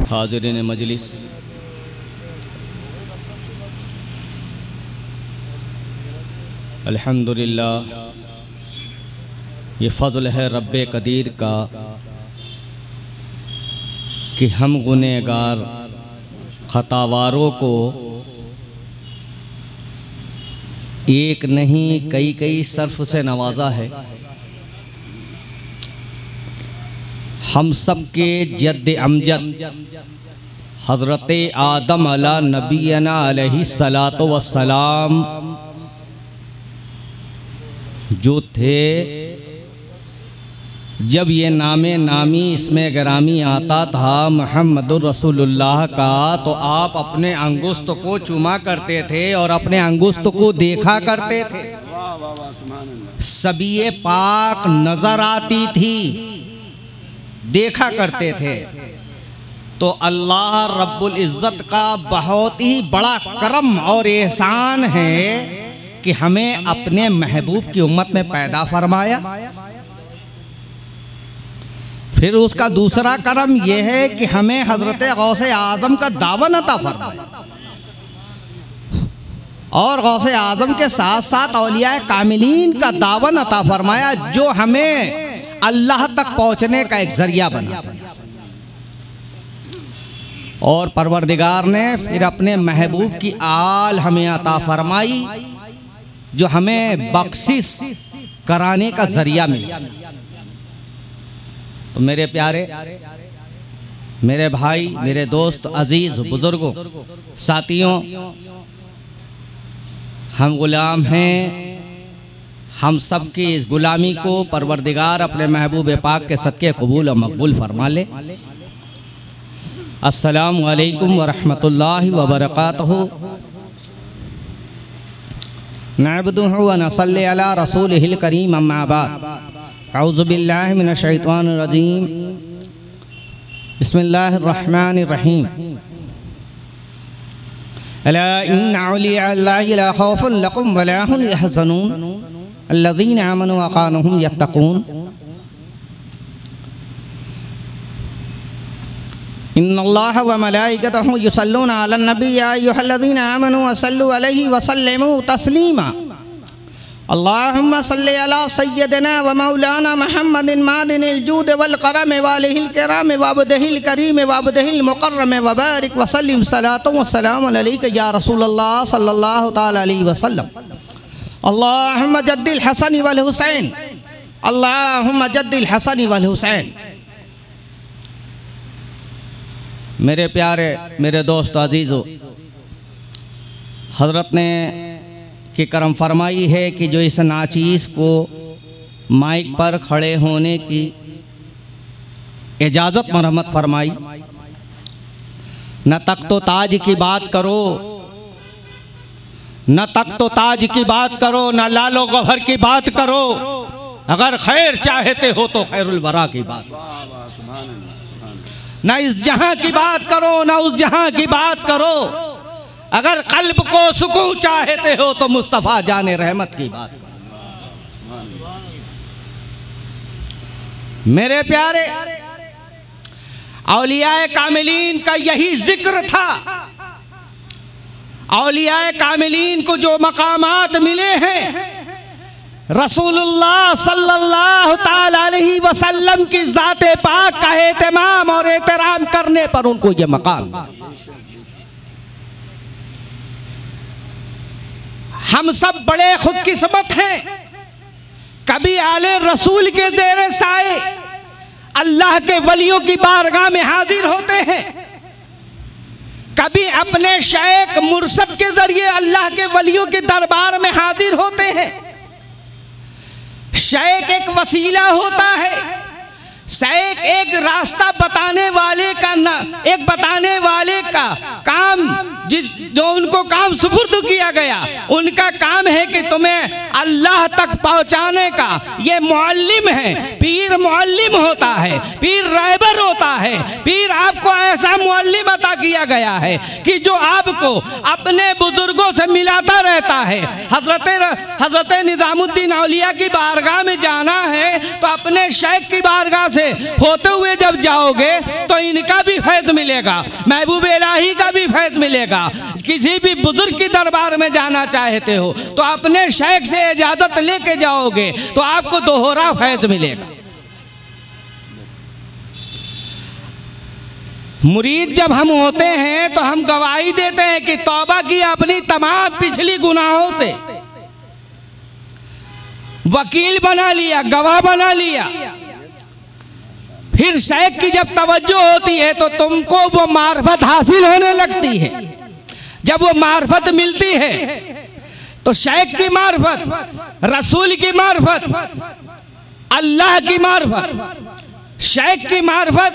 हाज़िरीन मजलिस, अल्हम्दुलिल्लाह, ये फ़ज़ल है रब्बे कदीर का कि हम गुनहगार ख़तावारों को एक नहीं कई कई सर्फ़ से नवाजा है। हम सब के जद्द अमजद हज़रत आदम अला नबीना अलैहि सलातो वस्सलाम जो थे, जब ये नामे नामी इसमें गिरामी आता था मुहम्मदुर रसूलुल्लाह का, तो आप अपने अंगुस्त को चूमा करते थे और अपने अंगुस्त को देखा करते थे। सबिए पाक नजर आती थी, देखा करते थे। तो अल्लाह रब्बुल इज़्ज़त का बहुत ही बड़ा करम और एहसान है कि हमें अपने महबूब की उम्मत में पैदा फरमाया। फिर उसका दूसरा करम यह है कि हमें हज़रत गौसे आज़म का दावन अता फरमाया, और गौसे आज़म के साथ साथ औलिया कामिलीन का दावन अता फरमाया, जो हमें अल्लाह तक पहुंचने का एक जरिया बना। और परवरदिगार ने फिर अपने महबूब की आल हमें अता फरमाई, जो हमें बख्शिश कराने का जरिया मिला। तो मेरे प्यारे, मेरे भाई, मेरे दोस्त, अजीज, बुजुर्गों, साथियों, हम गुलाम हैं। हम सब की इस गुलामी को परवरदिगार अपने महबूब पाक के सदके कबूल और मकबूल फरमा ले। अस्सलामु अलैकुम व रहमतुल्लाहि व बरकातहू। नअब्दुहु व नसल्ली अला रसूलिहिल करीम, अम्मा बाद। औज़ु बिल्लाहि मिनश शैतानिर रजीम। बिस्मिल्लाहिर रहमानिर रहीम। अला इन्ना औलिया अल्लाहि ला खौफुन लकुम व ला हुम यहज़नून अल्लज़ीना आमनू व कानू यत्तक़ून। इन्नल्लाह व मलाइकतहु युसल्लूना अलन नबी या अय्युहल्लज़ीना आमनू सल्लु अलैहि व सल्लिमू तस्लीमा। अल्लाहुम्मा सल्लि अला सय्यदिना व मौलाना मुहम्मदिन मादिनिल जूद वल करम वालिहिल किराम व अब्दिहिल करीम व अब्दिहिल मुकर्रम व बारिक व सल्लिम सलातो व सलाम अलैका या रसूलल्लाह सल्लल्लाहु तआला अलैहि वसल्लम। अल्लाहुम्मा जद्दिल हसन वल हुसैन, अल्लाहुम्मा जद्दिल हसन वल हुसैन। मेरे प्यारे, मेरे दोस्त, अजीज़ों, हज़रत ने की करम फरमाई है कि जो इस नाचीज़ को माइक पर खड़े होने की इजाज़त मरहमत फरमाई। न तक तो ताज की बात करो, न तक तो ताज की बात करो, न लालो गौहर की बात करो, अगर खैर चाहते हो तो खैरुल वरा की बात। न इस जहां की बात करो, न उस जहां की बात करो, अगर कल्ब को सुकून चाहते हो तो मुस्तफ़ा जाने रहमत की बात करो। मेरे प्यारे, औलियाए कामिलीन का यही जिक्र था। औलियाए कामिलीन को जो मकामात मिले हैं, रसूलुल्लाह सल्लल्लाहु ताला अलैहि वसल्लम की ज़ाते पाक का एहतमाम और एहतराम करने पर उनको ये मकाम। हम सब बड़े खुदकिस्मत हैं, कभी आले रसूल के ज़ेरे साए अल्लाह के वलियों की बारगाह में हाजिर होते हैं, कभी अपने शेख मुर्शद के जरिए अल्लाह के वलियों के दरबार में हाजिर होते हैं। शेख एक वसीला होता है, शेख एक रास्ता बताने वाले का एक बताने वाले का काम, जो उनको काम सुपुर्द किया गया, उनका काम है कि तुम्हें अल्लाह तक पहुंचाने का। ये मुअल्लिम है, पीर मुअल्लिम होता है, पीर रहबर होता है। पीर आपको ऐसा मुअल्लिम अता किया गया है कि जो आपको अपने बुजुर्गों से मिलाता रहता है। हजरत निजामुद्दीन औलिया की बारगाह में जाना है तो अपने शेख की बारगाह से होते हुए जब जाओगे तो इनका भी फैज़ मिलेगा, महबूब इलाही का भी फैज़ मिलेगा। किसी भी बुजुर्ग की दरबार में जाना चाहते हो तो अपने शेख से इजाज़त लेके जाओगे तो आपको दोहरा फैज़ मिलेगा। मुरीद जब हम होते हैं तो हम गवाही देते हैं कि तौबा की अपनी तमाम पिछली गुनाहों से, वकील बना लिया, गवाह बना लिया। फिर शेख की जब तवज्जो होती है तो तुमको वो मार्फत हासिल होने लगती है। जब वो मार्फत मिलती है तो शेख की मार्फत, रसूल की मार्फत, अल्लाह की मार्फत, शेख की मार्फत,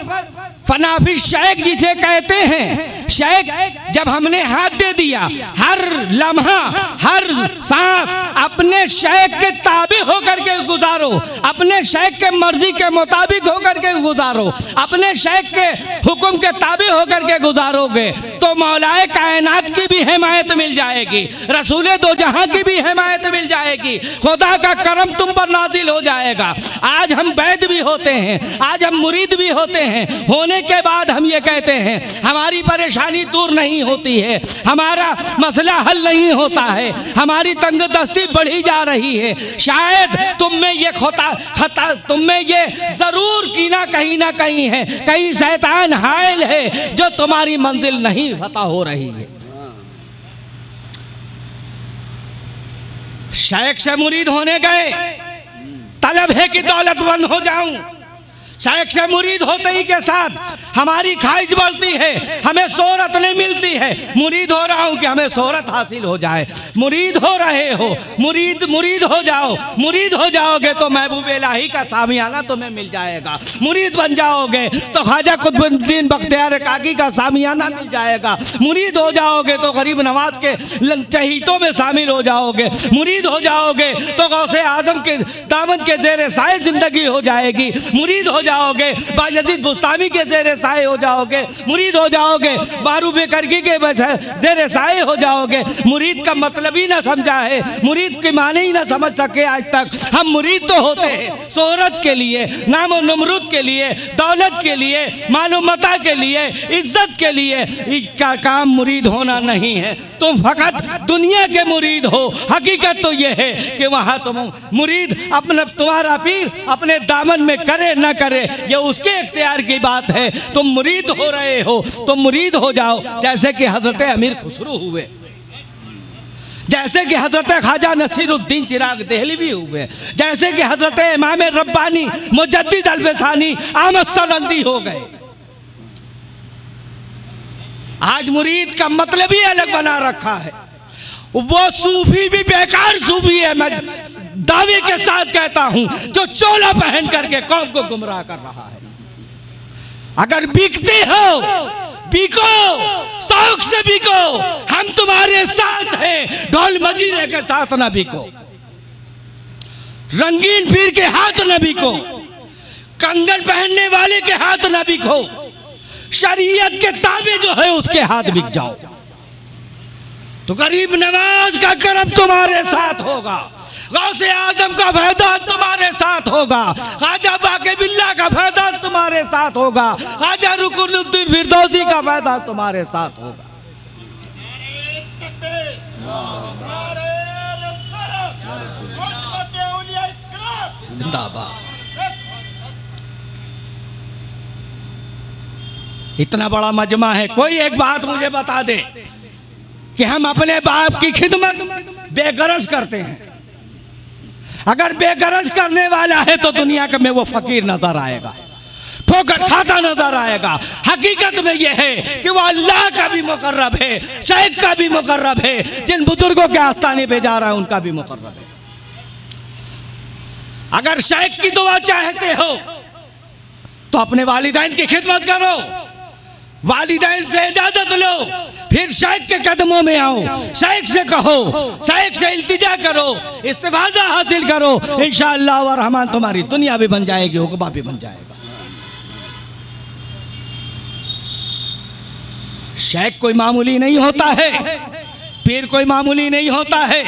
फनाफी शेख जिसे कहते हैं। शेख जब हमने हाथ दे दिया, हर लम्हा हर सांस अपने शेख के ताबे होकर के गुजारो, अपने शेख के मर्जी के मुताबिक होकर के गुजारो, अपने शेख के हुक्म के ताबे होकर के गुजारोगे तो मौलाए कायनात की भी हिमायत मिल जाएगी, रसूले दो जहां की भी हिमायत मिल जाएगी, खुदा का करम तुम पर नाजिल हो जाएगा। आज हम वैद भी होते हैं, आज हम मुरीद भी होते हैं, होने के बाद हम ये कहते हैं हमारी परेशानी दूर नहीं होती है, हमारा मसला हल नहीं होता है, हमारी तंगदस्ती बढ़ी जा रही है। शायद तुम में ये तुम में ये जरूर कीना कहीं ना कहीं है, कहीं शैतान हायल है जो तुम्हारी मंजिल नहीं पता हो रही है। शेख से मुरीद होने गए, तलब है कि दौलतमंद हो जाऊं। शेख से मुरीद होते ही के साथ हमारी ख्वाहिश बढ़ती है, हमें शोहरत नहीं मिलती है। मुरीद हो रहा हूं कि हमें शोहरत हासिल हो जाए। मुरीद हो रहे हो, मुरीद हो जाओ। मुरीद हो जाओगे तो महबूब इलाही का सामियाना तुम्हें मिल जाएगा। मुरीद बन जाओगे तो ख्वाजा कुतुबुद्दीन बख्तियार काकी का सामियाना मिल जाएगा। मुरीद हो जाओगे तो गरीब नवाज के चहीतों में शामिल हो जाओगे। मुरीद हो जाओगे तो गौसे आजम के दामन के ज़ेरे साए जिंदगी हो जाएगी। मुरीद हो जाओगे बायजीद बुस्तामी के ज़ेरे साए हो जाओगे। मुरीद हो जाओगे मारूफ करगी के ज़ेरे साए हो जाओगे। मुरीद का मतलब ही ना समझा है, मुरीद के माने ही ना समझ सके आज तक। हम मुरीद तो होते हैं शोहरत के लिए, नाम और नमरूद के लिए, दौलत के लिए, मालूमता के लिए, इज्जत के लिए। इसका काम मुरीद होना नहीं है। तुम फकत दुनिया के मुरीद हो। हकीकत तो यह है कि वहाँ तुम मुरीद अपना तुम्हारा पीर अपने दामन में करे न करे ये उसके इख्तियार की बात है। तुम मुरीद हो रहे हो तो मुरीद हो जाओ, जैसे कि हजरत अमीर खुसरो हुए, जैसे कि हजरत ख्वाजा नसीरुद्दीन चिराग देहलवी हुए, जैसे कि हजरत इमाम रब्बानी मुजद्दिद अल्फसानी अहमद सनंदी हो गए। आज मुरीद का मतलब ही अलग बना रखा है। वो सूफी भी बेकार सूफी है, मैं दावे के साथ कहता हूं, जो चोला पहन करके कौम को गुमराह कर रहा है। अगर बिकते हो बिको, शौक से बिको, हम तुम्हारे साथ हैं। ढोल मजीरे के साथ ना बिको, रंगीन पीर के हाथ न बिको, कंगन पहनने वाले के हाथ न बिको, शरीयत के ताबे जो है उसके हाथ बिक जाओ तो गरीब नवाज का करम तुम्हारे साथ होगा, गौसे आजम का फैज़ान तुम्हारे साथ होगा, ख्वाजा बाके बिल्ला का फैज़ान तुम्हारे साथ होगा, ख्वाजा रुकनुद्दीन फिरदौसी का फैज़ान तुम्हारे साथ होगा। जिंदाबाद। इतना बड़ा मजमा है, कोई एक बात मुझे बता दे कि हम अपने बाप की खिदमत बेगरज करते हैं। अगर बेगरज करने वाला है तो दुनिया में वो फकीर नजर आएगा, ठोकर खाता नजर आएगा। हकीकत में यह है कि वो अल्लाह का भी मुकर्रब है, शेख का भी मुकर्रब है, जिन बुजुर्गों के आस्थाने पे जा रहा है उनका भी मुकर्रब है। अगर शेख की दुआ चाहते हो तो अपने वालिदैन की खिदमत करो, वालिदैन से इजाजत लो, फिर शेख के कदमों में आओ, शेख से कहो, शेख से इल्तिजा करो, इस्तिफाजा हासिल करो। इंशाअल्लाह व रहमान तुम्हारी दुनिया भी बन जाएगी, उक़बा भी बन जाएगा। शेख कोई मामूली नहीं होता है, पीर कोई मामूली नहीं होता है।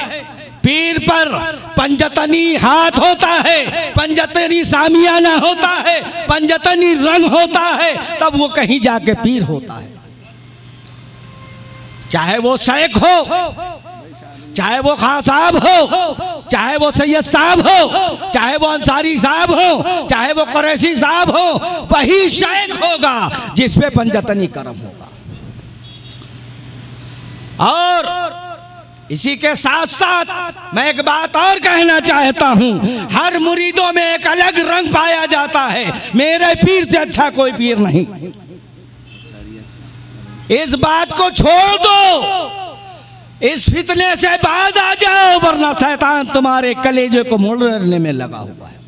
पीर पर पंजतनी हाथ होता है, पंजतनी सामियाना होता है, पंजतनी रंग होता है, तब वो कहीं जाके पीर होता है। चाहे वो शेख हो, चाहे वो खां साहब हो, चाहे वो सैयद साहब हो, चाहे वो अंसारी साहब हो, चाहे वो कुरैशी साहब हो, वही शेख होगा जिस पे पंजतनी करम होगा। और इसी के साथ साथ मैं एक बात और कहना चाहता हूं, हर मुरीदों में एक अलग रंग पाया जाता है। मेरे पीर से अच्छा कोई पीर नहीं। इस बात को छोड़ दो, इस फितने से बाज आ जाओ, वरना शैतान तुम्हारे कलेजे को मोड़ने में लगा हुआ है।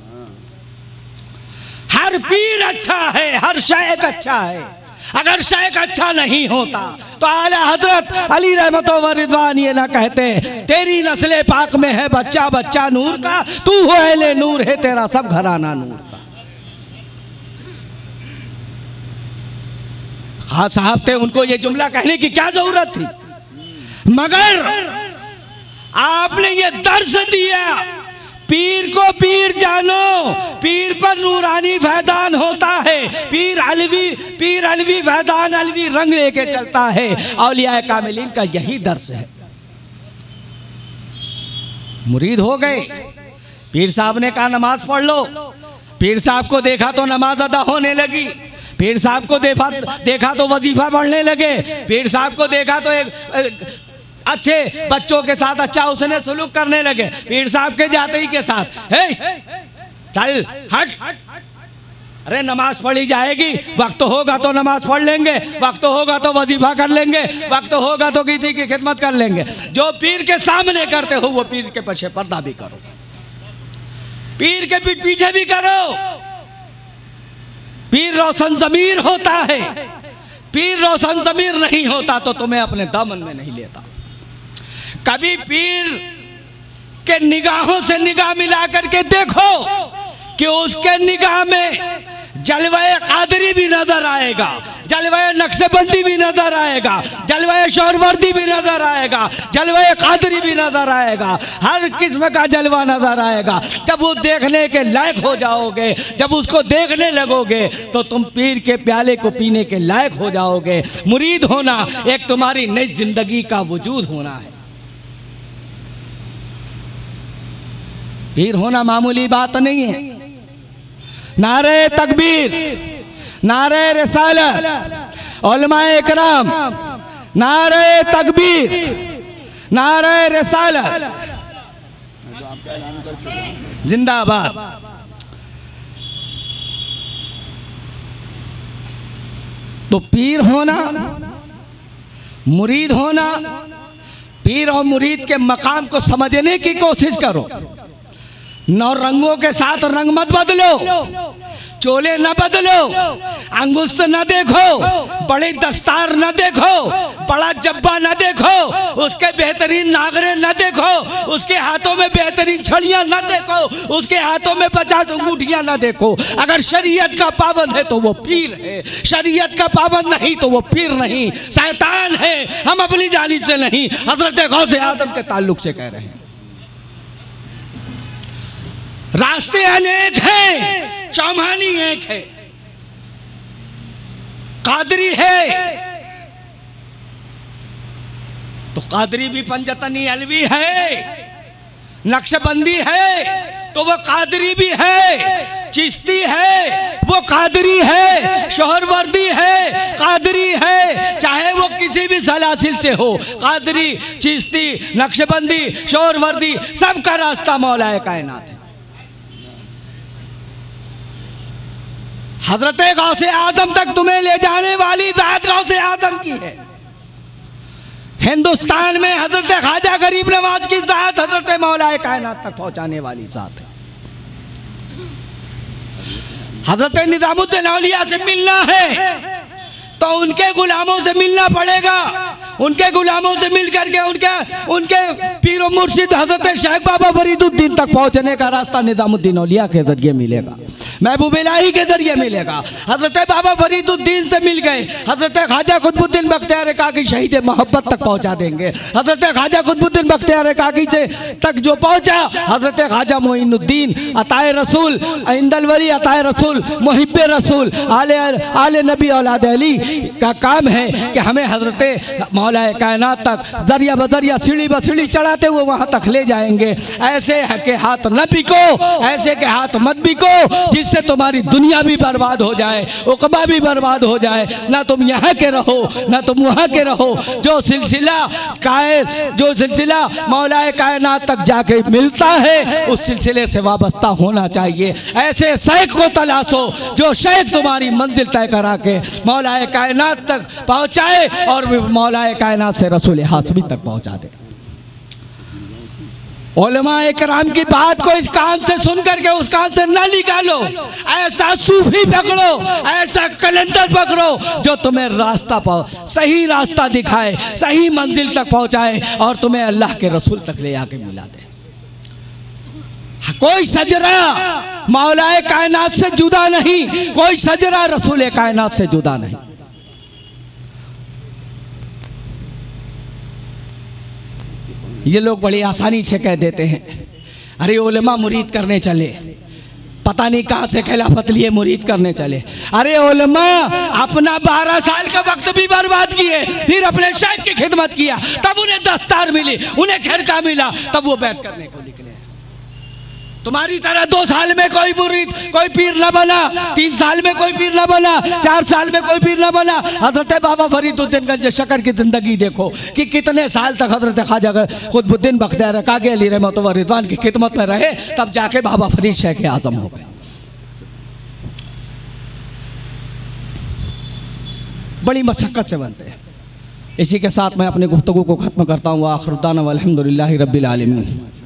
हर पीर अच्छा है, हर शेख अच्छा है। अगर शेख अच्छा नहीं होता तो आला हजरत अली रहमत व रिजवान ये ना कहते, तेरी नस्ले पाक में है बच्चा बच्चा नूर का, तू हो अहले नूर है, तेरा सब घराना नूर का। हाँ साहब थे, उनको ये जुमला कहने की क्या जरूरत थी, मगर आपने ये दर्श दिया, पीर को पीर जानो, पीर पर नूरानी फैदान होता है, पीर अलवी फैदान अलवी रंग लेके चलता है। औलिया कामिलीन का यही दर्श है। मुरीद हो गए, पीर साहब ने कहा नमाज पढ़ लो, पीर साहब को देखा तो नमाज अदा होने लगी, पीर साहब को देखा तो वजीफा पढ़ने लगे, पीर साहब को देखा तो एक अच्छे बच्चों के साथ अच्छा उसने सुलूक करने लगे, पीर साहब के जाते ही के साथ चल हट, अरे नमाज पढ़ी जाएगी, वक्त होगा तो नमाज पढ़ लेंगे, वक्त होगा तो वजीफा कर लेंगे, वक्त होगा तो किसी की खिदमत कर लेंगे। जो पीर के सामने करते हो वो पीर के पीछे पर्दा भी करो, पीर के पीछे भी करो। पीर रोशन ज़मीर होता है, पीर रोशन ज़मीर नहीं होता तो तुम्हें अपने दामन में नहीं लेता। कभी पीर के निगाहों से निगाह मिला करके देखो कि उसके निगाह में जलवाए कादरी भी नजर आएगा, जलवाए नक्शबंदी भी नजर आएगा, जलवाए शौरवर्दी भी नजर आएगा, जलवाए कादरी भी नजर आएगा, हर किस्म का जलवा नजर आएगा। जब वो देखने के लायक हो जाओगे, जब उसको देखने लगोगे तो तुम पीर के प्याले को पीने के लायक हो जाओगे। मुरीद होना एक तुम्हारी नई जिंदगी का वजूद होना है। पीर होना मामूली बात नहीं है। नारे तकबीर, नारे रिसालत, उलमाए इकराम, नारे तकबीर, नारे रिसालत जिंदाबाद। तो पीर होना, मुरीद होना, पीर और मुरीद के मकाम को समझने की कोशिश करो। नौ रंगों के साथ रंग मत बदलो, चोले न बदलो, अंगुष्ठ न देखो, बड़ी दस्तार न देखो, बड़ा जब्बा न देखो, उसके बेहतरीन नागरे न देखो, उसके हाथों में बेहतरीन छड़ियां न देखो, उसके हाथों में 50 अंगूठियां न देखो। अगर शरीयत का पाबंद है तो वो पीर है, शरीयत का पाबंद नहीं तो वो पीर नहीं, शैतान है। हम अपनी जानिब से नहीं, हजरत गौसे आदम के ताल्लुक से कह रहे हैं। रास्ते अनेक हैं, चौमानी एक है। कादरी है तो कादरी भी पंजतनी अलवी है, नक्शबंदी है तो वो कादरी भी है, चिश्ती है वो कादरी है, शोहरवर्दी है कादरी है, चाहे वो किसी भी सलासिल से हो, कादरी, चिश्ती, नक्शबंदी, शोहरवर्दी, सबका रास्ता मौलाए कायनात है। हजरत गौसे आदम तक तुम्हें ले जाने वाली जात गौसे आदम की है। हिंदुस्तान में हजरत ख्वाजा गरीब नवाज की जात हजरत मौलाए कायनात तक पहुंचाने वाली जात है। हजरत निजामुद्दीन औलिया से मिलना है तो उनके गुलामों से मिलना पड़ेगा, उनके गुलामों से मिल करके उनके पीरो मुर्शिद हजरत शेख बाबा फरीदुद्दीन तक पहुंचने का रास्ता निजामुद्दीन औलिया के जरिए मिलेगा, महबूब इलाही के जरिए मिलेगा। हजरत बाबा फरीदुद्दीन से मिल गए, हजरत ख्वाजा कुतुबुद्दीन बख्तियार काकी शहीद मोहब्बत तक पहुंचा देंगे। हजरत ख्वाजा कुतुबुद्दीन बख्तियार काकी से तक जो पहुंचा, हजरत ख्वाजा मोइनुद्दीन अताए रसूल इंदल वली अताए रसूल मुहिब्बे रसूल आले नबी औलाद अली का काम है कि हमें हजरत मौलाए कायनात तक जरिया बजरिया सीढ़ी ब सीढ़ी चढ़ाते हुए वहाँ तक ले जाएंगे। ऐसे के हाथ न बिको, ऐसे के हाथ मत बिको जिससे तुम्हारी दुनिया भी बर्बाद हो जाए, उकबा भी बर्बाद हो जाए, ना तुम यहाँ के रहो ना तुम वहाँ के रहो। जो सिलसिला मौलाए कायनात तक जाके मिलता है उस सिलसिले से वाबस्ता होना चाहिए। ऐसे शेख को तलाशो जो शेख तुम्हारी मंजिल तय करा के मौलाए कायनात तक पहुँचाए और मौलाए कायनात से रसूल हासमी तक पहुँचा दे। उलमाए किराम की बात को इस कान से सुन करके उस कान से न निकालो। ऐसा सूफी पकड़ो, ऐसा कलंदर पकड़ो जो तुम्हें रास्ता सही रास्ता दिखाए, सही मंजिल तक पहुंचाए और तुम्हें अल्लाह के रसूल तक ले आके मिला दे। कोई सजरा मौलाए कायनात से जुदा नहीं, कोई सजरा रसूल कायनात से जुदा नहीं। ये लोग बड़ी आसानी से कह देते हैं अरे उलमा मुरीद करने चले, पता नहीं कहाँ से खिलाफत लिए मुरीद करने चले। अरे उलमा अपना 12 साल का वक्त भी बर्बाद किए, फिर अपने शेख की खिदमत किया, तब उन्हें दस्तार मिली, उन्हें खिरका मिला, तब वो बैत करने को निकले। तुम्हारी तरह 2 साल में कोई मुरीद कोई पीर न बना, 3 साल में कोई पीर न बना, 4 साल में कोई पीर न बना। हजरत बाबा फरीदुद्दीन गंज शकर की जिंदगी देखो कि कितने साल तक हजरत ख्वाजा कुतुबुद्दीन बख्तियार काकी अली रहमत व रिज़वान की खिदमत में रहे, तब जाके बाबा फरीद शेख आजम हो गए। बड़ी मशक्क़त से बनते हैं। इसी के साथ मैं अपनी गुफ्तगू को ख़त्म करता हूँ। आखिर दाना अल्हम्दुलिल्लाहि रब्बिल आलमीन।